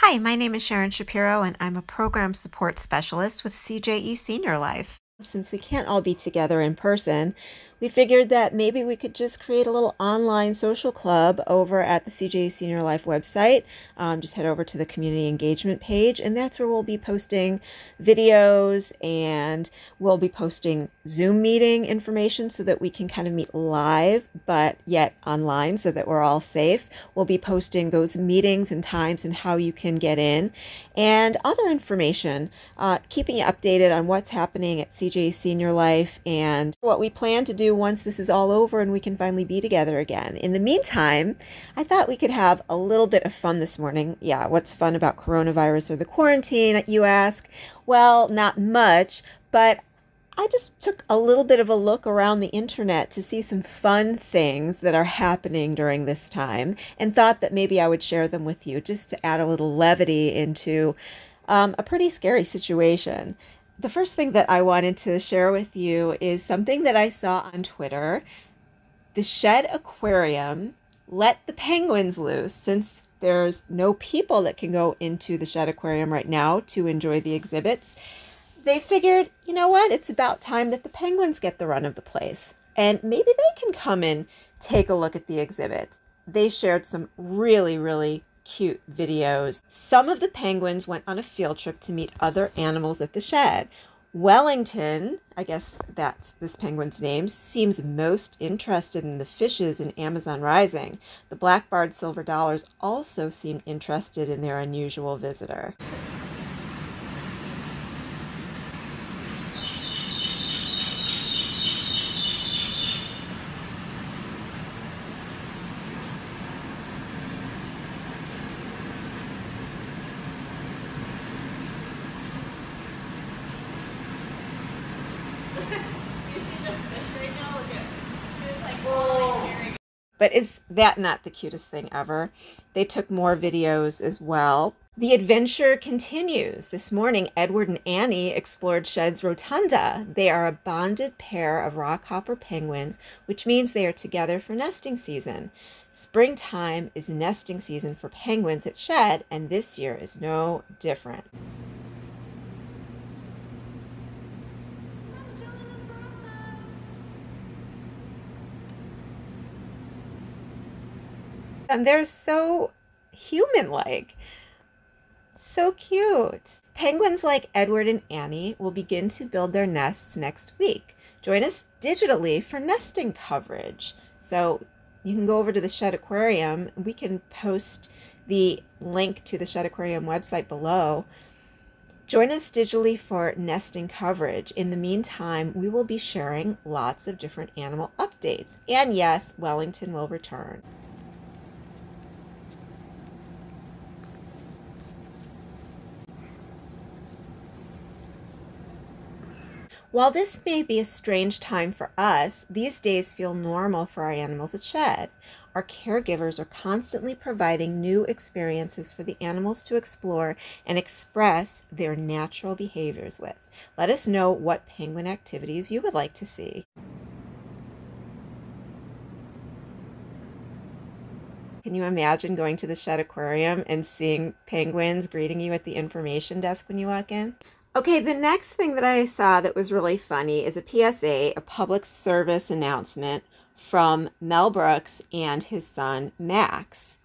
Hi, my name is Sharon Shapiro, and I'm a program support specialist with CJE SeniorLife. Since we can't all be together in person, we figured that maybe we could just create a little online social club over at the CJE SeniorLife website. Just head over to the community engagement page, and that's where we'll be posting videos, and we'll be posting Zoom meeting information so that we can kind of meet live, but yet online so that we're all safe. We'll be posting those meetings and times and how you can get in, and other information, keeping you updated on what's happening at CJE SeniorLife and what we plan to do once this is all over and we can finally be together again. In the meantime, I thought we could have a little bit of fun this morning. Yeah, what's fun about coronavirus or the quarantine, you ask? Well, not much, but I just took a little bit of a look around the internet to see some fun things that are happening during this time and thought that maybe I would share them with you just to add a little levity into a pretty scary situation. The first thing that I wanted to share with you is something that I saw on Twitter. The Shed Aquarium let the penguins loose since there's no people that can go into the Shed Aquarium right now to enjoy the exhibits. They figured, you know what, it's about time that the penguins get the run of the place. And maybe they can come and take a look at the exhibits. They shared some really cute videos. Some of the penguins went on a field trip to meet other animals at the shed. Wellington, I guess that's this penguin's name, seems most interested in the fishes in Amazon Rising. The black-barred silver dollars also seemed interested in their unusual visitor. But is that not the cutest thing ever? They took more videos as well. The adventure continues. This morning, Edward and Annie explored Shed's rotunda. They are a bonded pair of rockhopper penguins, which means they are together for nesting season. Springtime is nesting season for penguins at Shed, and this year is no different. And they're so human-like. So cute. Penguins like Edward and Annie will begin to build their nests next week. Join us digitally for nesting coverage. So you can go over to the Shed Aquarium. We can post the link to the Shed Aquarium website below. Join us digitally for nesting coverage. In the meantime, we will be sharing lots of different animal updates. And yes, Wellington will return. While this may be a strange time for us, these days feel normal for our animals at Shed. Our caregivers are constantly providing new experiences for the animals to explore and express their natural behaviors with. Let us know what penguin activities you would like to see. Can you imagine going to the Shed Aquarium and seeing penguins greeting you at the information desk when you walk in? Okay, the next thing that I saw that was really funny is a PSA, a public service announcement from Mel Brooks and his son Max.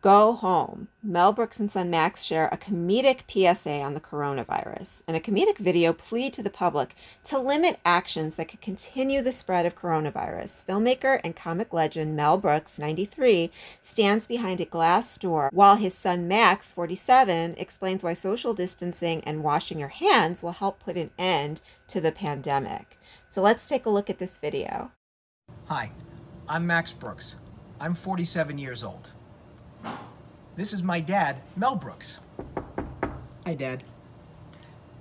Go home. Mel Brooks and son Max share a comedic PSA on the coronavirus and a comedic video plea to the public to limit actions that could continue the spread of coronavirus. Filmmaker and comic legend Mel Brooks, 93, stands behind a glass door while his son Max, 47, explains why social distancing and washing your hands will help put an end to the pandemic. So let's take a look at this video. Hi, I'm Max Brooks. I'm 47 years old. This is my dad, Mel Brooks. Hi, Dad.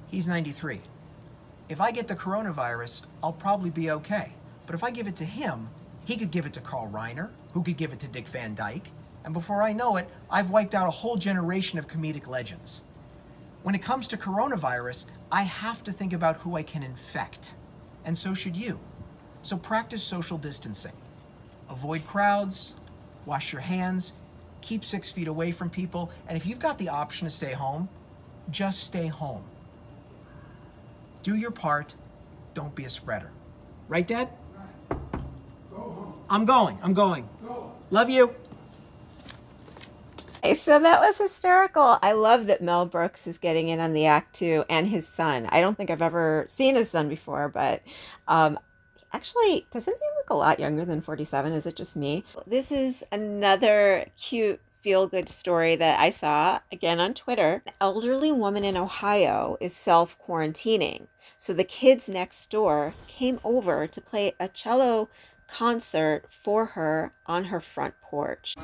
He's 93. If I get the coronavirus, I'll probably be okay. But if I give it to him, he could give it to Carl Reiner, who could give it to Dick Van Dyke, and before I know it, I've wiped out a whole generation of comedic legends. When it comes to coronavirus, I have to think about who I can infect, and so should you. So practice social distancing. Avoid crowds, wash your hands, keep 6 feet away from people, and if you've got the option to stay home, just stay home. Do your part, don't be a spreader. Right, Dad? Right. Go home. I'm going. Go. Love you. Okay, so that was hysterical. I love that Mel Brooks is getting in on the act too, and his son. I don't think I've ever seen his son before, but actually, doesn't he look a lot younger than 47? Is it just me? This is another cute feel-good story that I saw again on Twitter. An elderly woman in Ohio is self-quarantining. So the kids next door came over to play a cello concert for her on her front porch.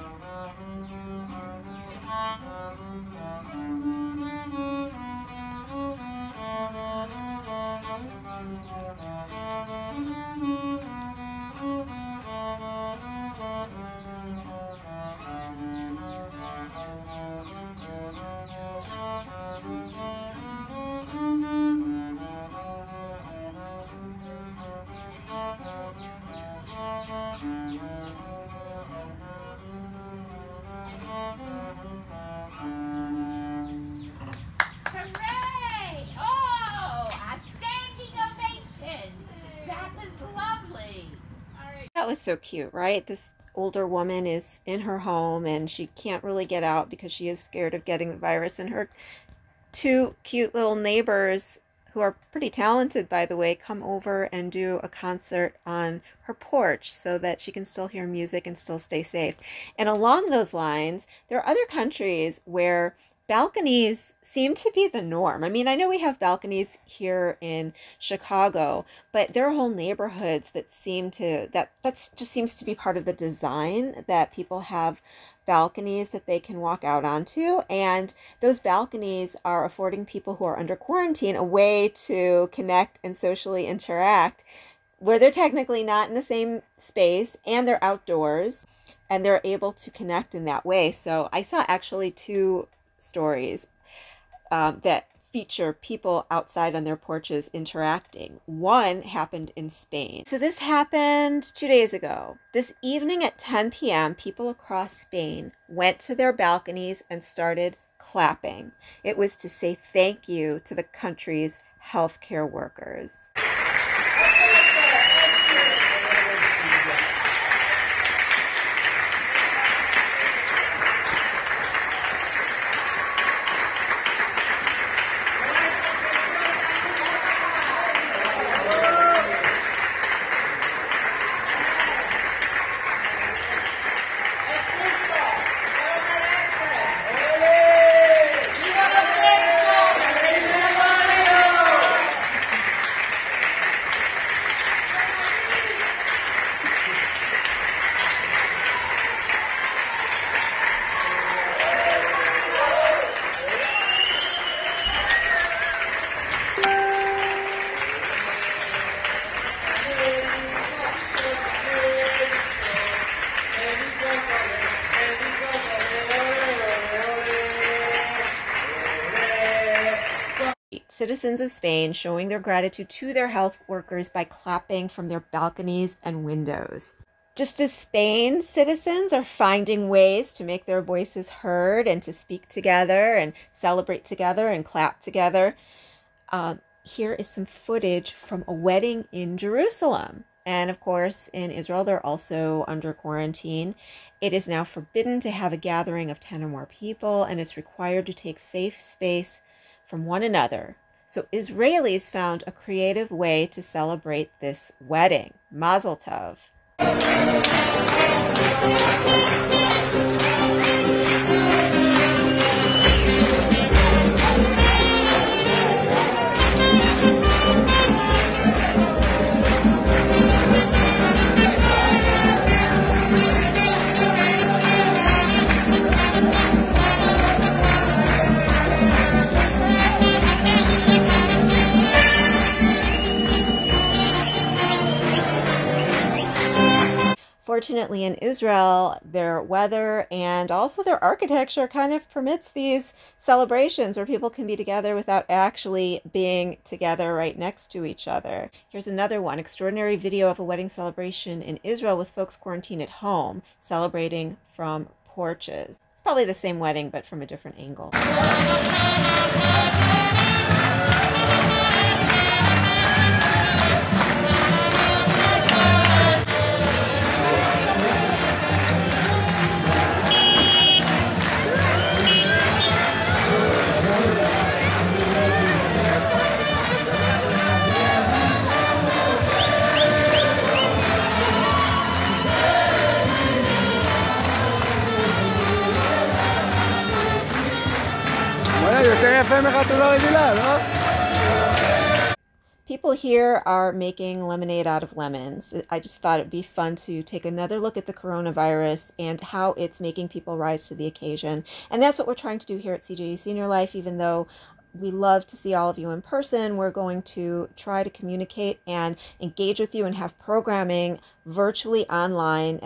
Hooray! Oh, a standing ovation. That was lovely. That was so cute, right? This older woman is in her home and she can't really get out because she is scared of getting the virus. And her two cute little neighbors, who are pretty talented, by the way, come over and do a concert on her porch so that she can still hear music and still stay safe. And along those lines, there are other countries where balconies seem to be the norm. I mean, I know we have balconies here in Chicago, but there are whole neighborhoods that seem to, that's just seems to be part of the design, that people have balconies that they can walk out onto. And those balconies are affording people who are under quarantine a way to connect and socially interact, where they're technically not in the same space and they're outdoors and they're able to connect in that way. So I saw actually two stories that feature people outside on their porches interacting. One happened in Spain. So this happened 2 days ago. This evening at 10 p.m., people across Spain went to their balconies and started clapping. It was to say thank you to the country's healthcare workers. Citizens of Spain showing their gratitude to their health workers by clapping from their balconies and windows. Just as Spain citizens are finding ways to make their voices heard and to speak together and celebrate together and clap together, here is some footage from a wedding in Jerusalem. And of course, in Israel, they're also under quarantine. It is now forbidden to have a gathering of 10 or more people, and it's required to take safe space from one another. So Israelis found a creative way to celebrate this wedding. Mazel tov. Fortunately, in Israel, their weather and also their architecture kind of permits these celebrations where people can be together without actually being together right next to each other. Here's another one, extraordinary video of a wedding celebration in Israel with folks quarantined at home, celebrating from porches. probably the same wedding, but from a different angle. People here are making lemonade out of lemons. I just thought it'd be fun to take another look at the coronavirus and how it's making people rise to the occasion. And that's what we're trying to do here at CJE Senior Life. Even though we love to see all of you in person, we're going to try to communicate and engage with you and have programming virtually online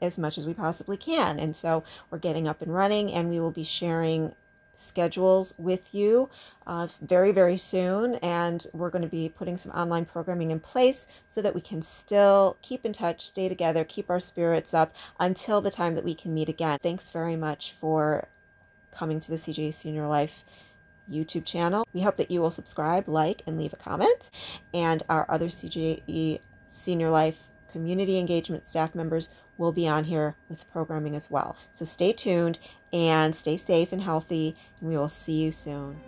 as much as we possibly can. And so we're getting up and running, and we will be sharing schedules with you very, very soon, and we're going to be putting some online programming in place so that we can still keep in touch, stay together, keep our spirits up until the time that we can meet again. Thanks very much for coming to the CJE Senior Life YouTube channel. We hope that you will subscribe, like, and leave a comment, and our other CJE Senior Life community engagement staff members will be on here with programming as well. So stay tuned and stay safe and healthy, and we will see you soon.